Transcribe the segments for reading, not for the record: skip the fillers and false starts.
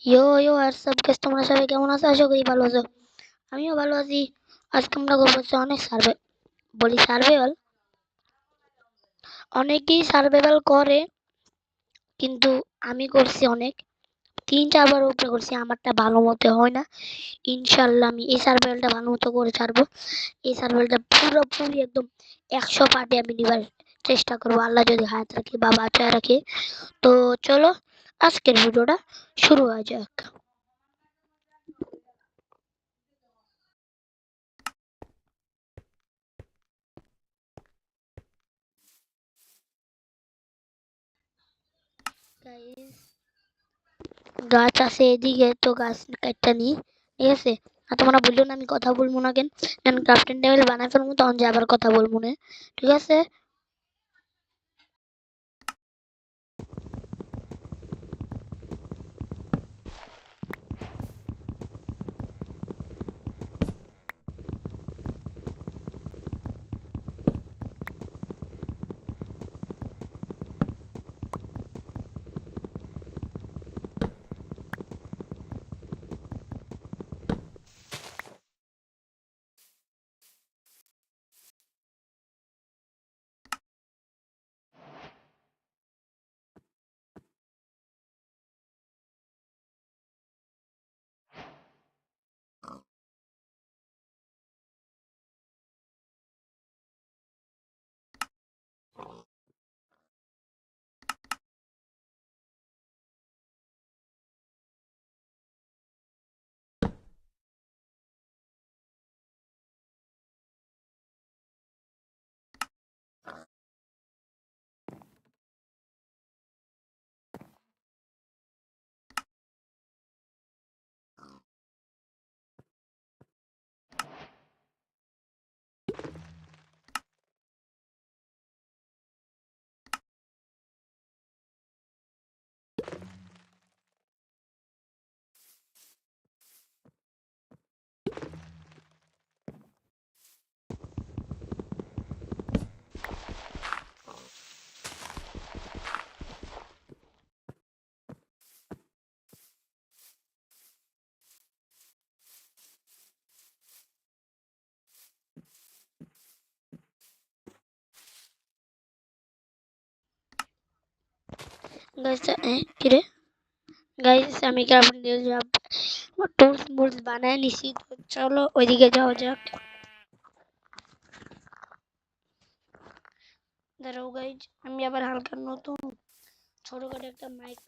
ইয়ো ইয়ো আর সব কেস তোমরা সবাই কেমন আছো? আশা করি ভালো আছো। আমিও ভালো আছি। আজকে আমরা করবো হচ্ছে অনেক সার্ভাইভাল। অনেকেই সার্ভাইভাল করে, কিন্তু আমি করছি অনেক 3-4 বার উপরে করছি। আমারটা ভালো মতো হয় না। ইনশাল্লাহ আমি এই সার্ভাইভালটা ভালো মতো করে ছাড়বো। এই সার্ভাইভালটা পুরোপুরি একদম 100 পার্টি আমি নিবার চেষ্টা করবো, আল্লাহ যদি হায়াত রাখে বা বাঁচায় রাখে। তো চলো আজকের ভিডিওটা শুরু হয়ে যাক। গাইস, গাছ আছে এদিকে, তো গাছ কাটটা নি, ঠিক আছে। আর তোমরা বললো না আমি কথা বলবো না কেন, ক্রাফটিং টেবিল বানাই ফেলবো, তখন যে আবার কথা বলবো না, ঠিক আছে। গাইস, কিরে গাইস, আমি ক্রাফটিং টেবিল টুলস মুলস বানায় নিছি, তো চলো ওইদিকে যাওয়া যাক। দাঁড়াও গাইজ, আমি আবার হালকা নতুন ছোটখাটো একটা মাইক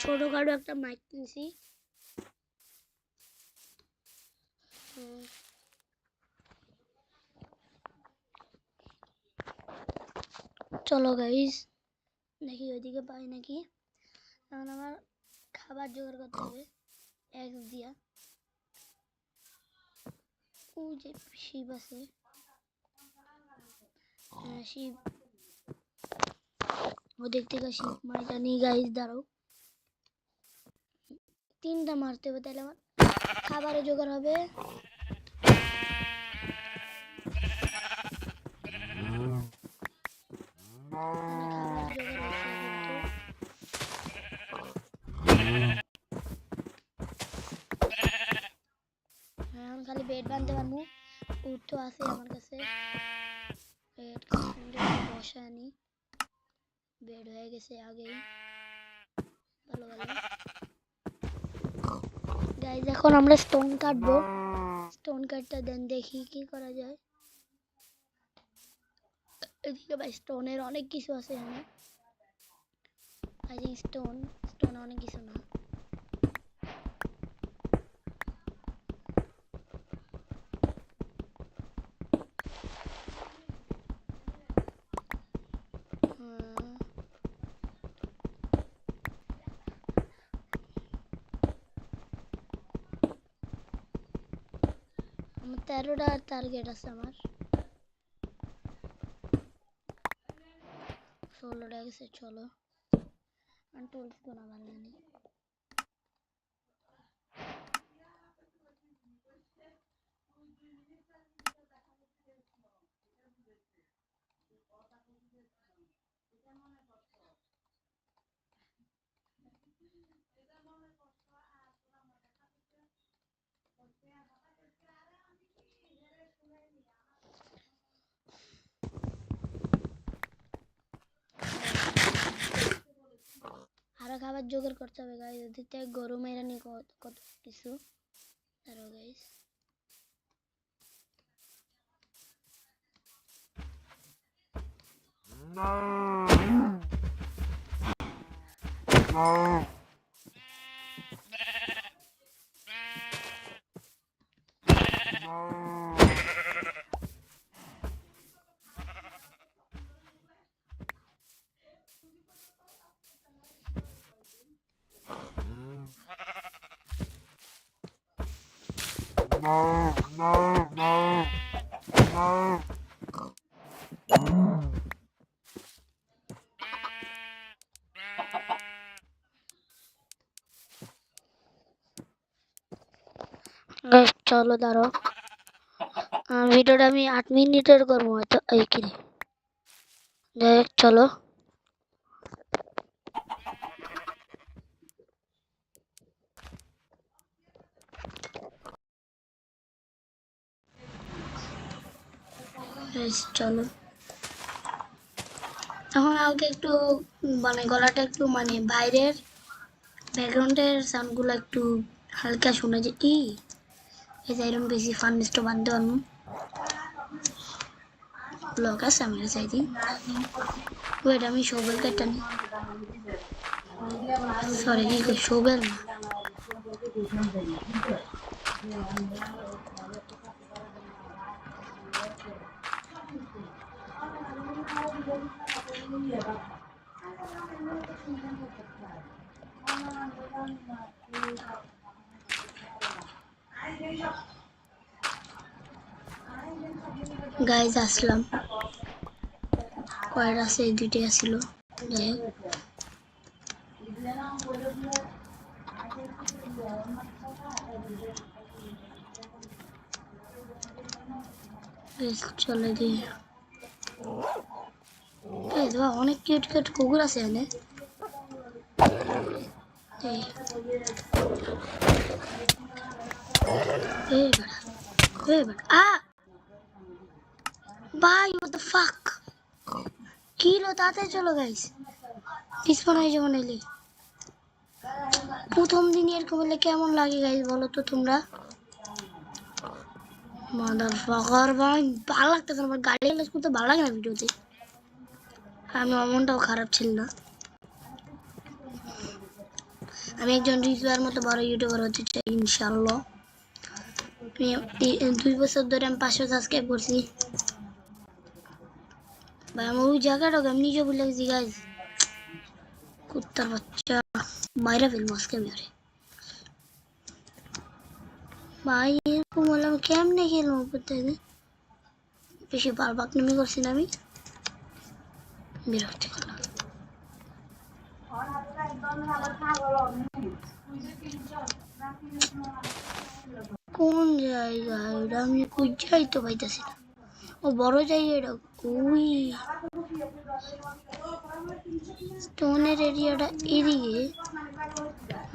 ছোটখাটো একটা মাইক কিনছি। চলো গাইজ, দেখি ওইদিকে পাই নাকি। এখন আমার খাবার জোগাড় করতে হবে এক্স দিয়া। ওই যে শিব আছে, শিব, ওদিক থেকে শিব মারিটা নিয়ে গাইজ। দাঁড়াও, 3টা মারতে হবে, তাহলে আমার খাবারের জোগাড় হবে। খাবার জোগাড় হচ্ছে কিন্তু এখন খালি বেড বাঁধতে পারবো। উঠ তো আছে আমার কাছে, বেড বসা আনি, বেড হয়ে গেছে আগেই। ভালো ভালো গাইজ, এখন আমরা স্টোন কাটবো। স্টোন কাটটা দেন দেখি কি করা যায়। এদিকে ভাই স্টোনের অনেক কিছু আছে এখানে। স্টোন অনেক কিছু না। আমার 13টা টার্গেট আছে, আমার 16টা গেছে। চলো টুলস গোনা বানানি। আরো খাবার জোগাড় করতে হবে গাইস, ওদিকে গরু মেরে নিয়ে কত কিছু। দাঁড়াও গাইস, গাইস চলো দাঁড়াও, ভিডিওটা আমি 8 মিনিটের করবো হয়তো, এই কি রে। যাই হোক, চলো গাইস, চলো এখন আমাকে একটু মানে গলাটা একটু মানে বাইরের ব্যাকগ্রাউন্ডের সাউন্ডগুলো একটু হালকা শোনা যায় কি, এই যে এরকম বেশি ফার্নিশটা বানতে পারবো। ব্লগ আছে আমার চাইদি, ওয়েট আমি শোবেল কেটে নি, সরি কি শোবেল না। গাইজ আসলাম, কয়টা আছে, দুইটাই আসছিল। যাই হোক চলে দিই। অনেক কিউট কিউট কুকুর আছে এখানে। ভাই what the fuck, কি হলো, তাড়াতাড়ি চলো গাইস, ডিসপন হয়ে যাবো নাইলে। প্রথম দিন এরকম হলে কেমন লাগে গাইস বলো তো তোমরা। মাদার ফাকার ভাই, ভালো লাগতেছে না, আমার গাড়ি ক্লাস করতে ভালো লাগে না ভিডিওতে। আমি অমনটাও খারাপ ছিল না, আমি একজন রিভিউয়ার মতো বড় ইউটিউবার হতে চাই ইনশাআল্লাহ। 2 বছর ধরে আমি 500 সাবস্ক্রাইব করছি ভাই, আমার ওই জায়গাটাকে আমি নিজে ভুলে গেছি গাইজ। কুত্তার বাচ্চা, বাইরে ফেলবো আজকে আমি। আরে ভাই এরকম হলে আমি কেমনে খেলবো প্রত্যেকদিন, বেশি বাকনামি করছি না আমি, বিরক্তি করলাম। কোন জায়গা এটা, আমি খুঁজাই তো পাইতেছি না। ও বড় জায়গা এটা, ওই স্টোনের এরিয়াটা এদিকে,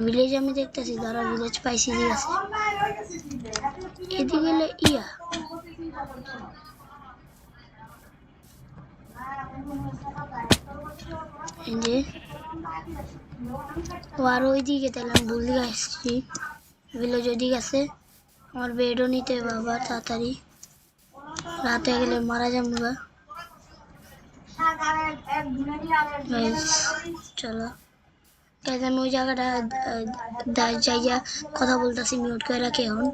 ভিলেজ আমি দেখতেছি, যারা ভিলেজ পাইছি দিয়ে আছে এদিকে গেলে ইয়া এই যে ও আর ওইদিকে, তাহলে আমি ভুল দিকে আসছি, ভিলেজ ওইদিকে আছে। আমার বেডও নিতে বাবা তাড়াতাড়ি, রাতে গেলে মারা যাবো গা। চলো আমি ওই জায়গাটা যাইয়া কথা বলতেছি, মিউট করে রাখি এখন।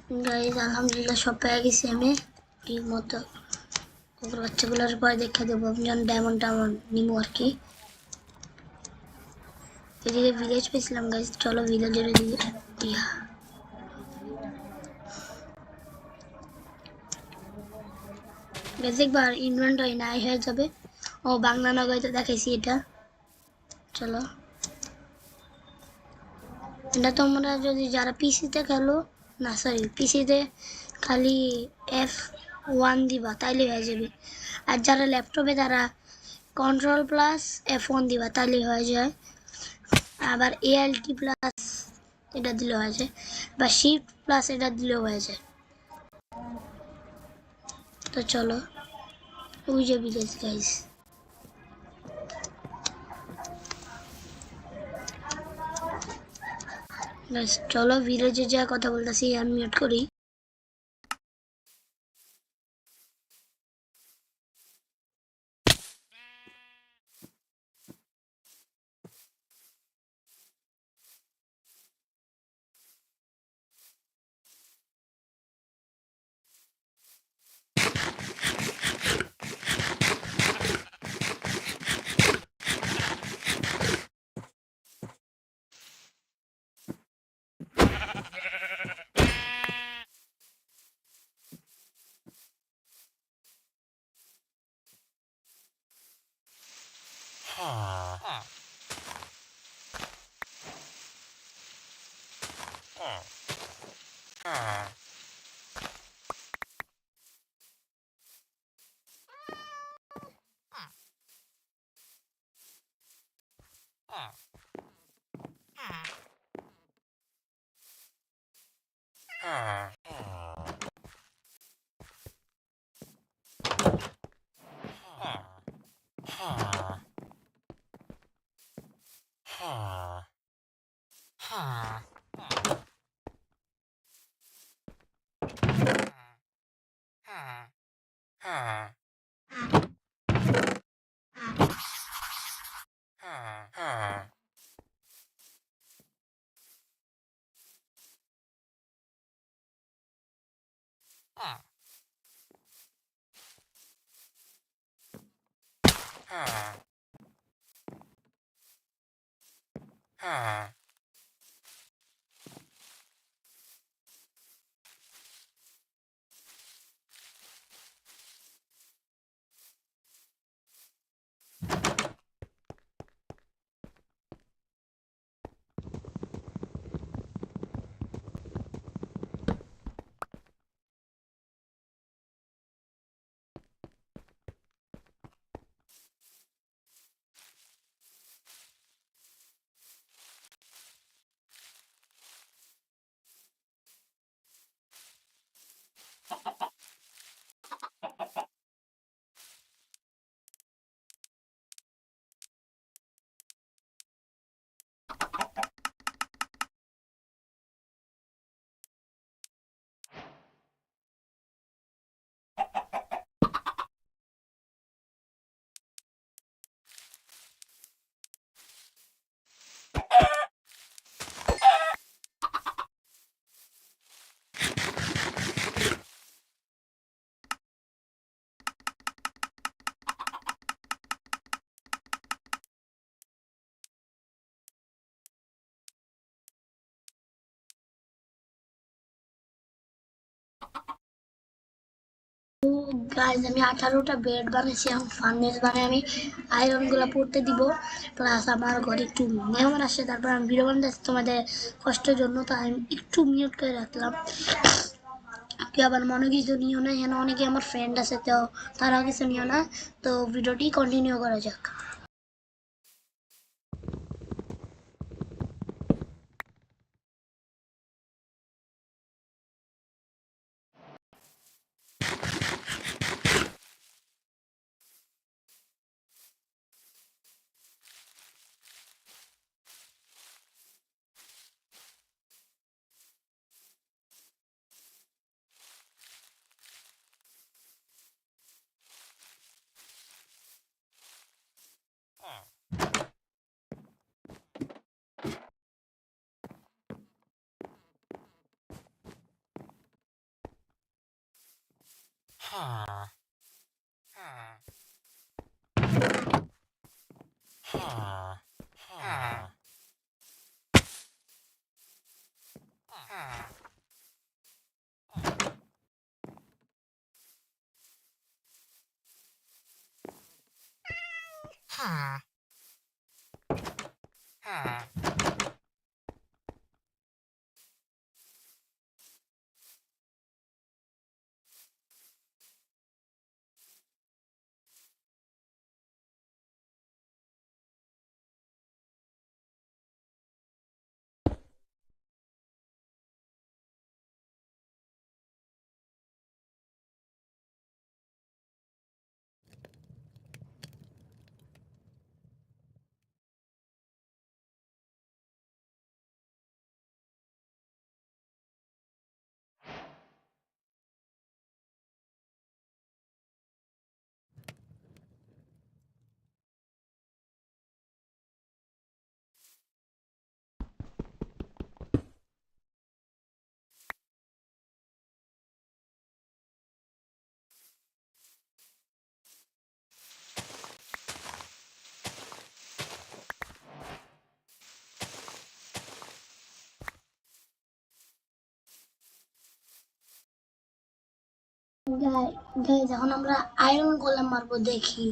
গাইজ আলহামদুলিল্লাহ সব পেয়ে গেছি আমি ঠিক মতো। ওগুলো বাচ্চাগুলোর পরে দেখে দেবো যেন ডায়মন্ড টামন্ড নিমো আর কি। এদিকে ভিলেজ পেয়েছিলাম গাইজ, চলো ভিলেজের এদিকে দিয়া একবার ইনভেন্টরি নাই হয়ে যাবে। ও বাংলা নগরীতে দেখাইছি এটা, চলো। এটা তোমরা যদি যারা পিসিতে খেলো, না সরি পিসিতে খালি F1 দিবা তাইলে হয়ে যাবে, আর যারা ল্যাপটপে তারা কন্ট্রোল প্লাস F1 দিবা তাইলে হয়ে যায়, আবার ALT প্লাস এটা দিলে হয়ে যায়, বা শিফট প্লাস এটা দিলেও হয়ে যায়। তো চলো ওই যে ভিলেজ গাইস। চলো ভিলেজে যা কথা বলতেছি আনমিউট করি। গাইজ আমি 18টা বেড বানিয়েছি, এখন ফার্নেস বানিয়ে আমি আয়রনগুলো পড়তে দিব। প্লাস আমার ঘরে একটু মেহমান আসছে, তারপর আমি ভিডিও বানাচ্ছি তোমাদের কষ্টের জন্য, তাই আমি একটু মিউট করে রাখলাম। কেউ আবার মনে কিছু নিও না, এখানে অনেকে আমার ফ্রেন্ড আছে, তো তারাও কিছু নিও না। তো ভিডিওটি কন্টিনিউ করা যাক। গাইজ এখন আমরা আয়রন গোলাম মারবো দেখি।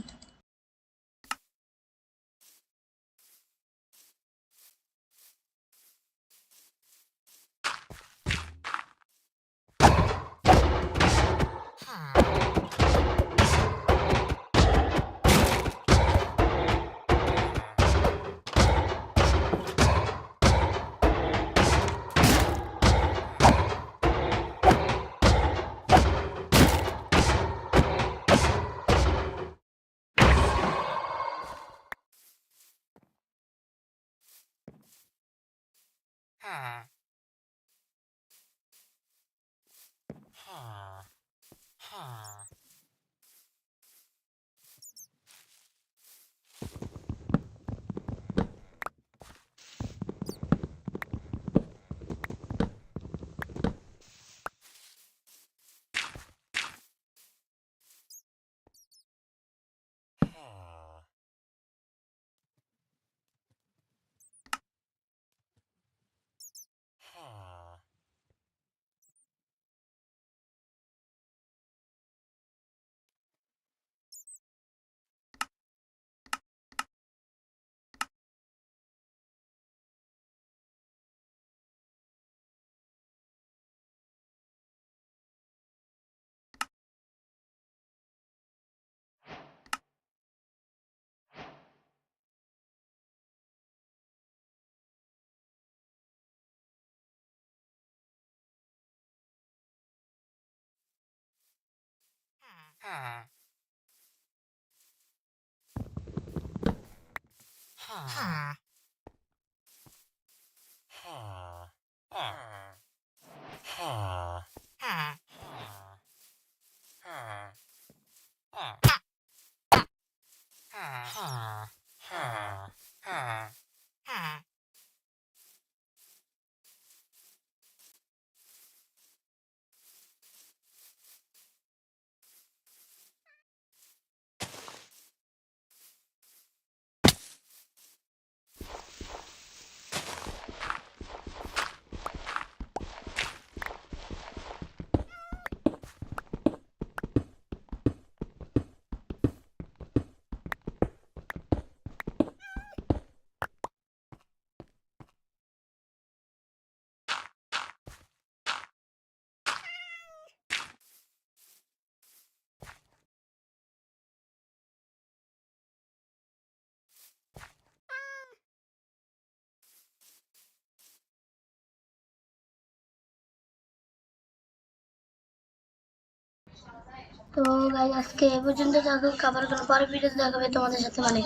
তো গাইজ আজকে এ পর্যন্ত থাকুক, আবার কোনো পরের ভিডিওতে দেখাবে তোমাদের সাথে, মানে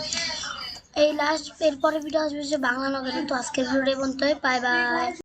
এই লাস্ট এর পরের ভিডিও আসবে যে বাংলা নগরে। তো আজকের ভিডিও পর্যন্ত, বাই বাই।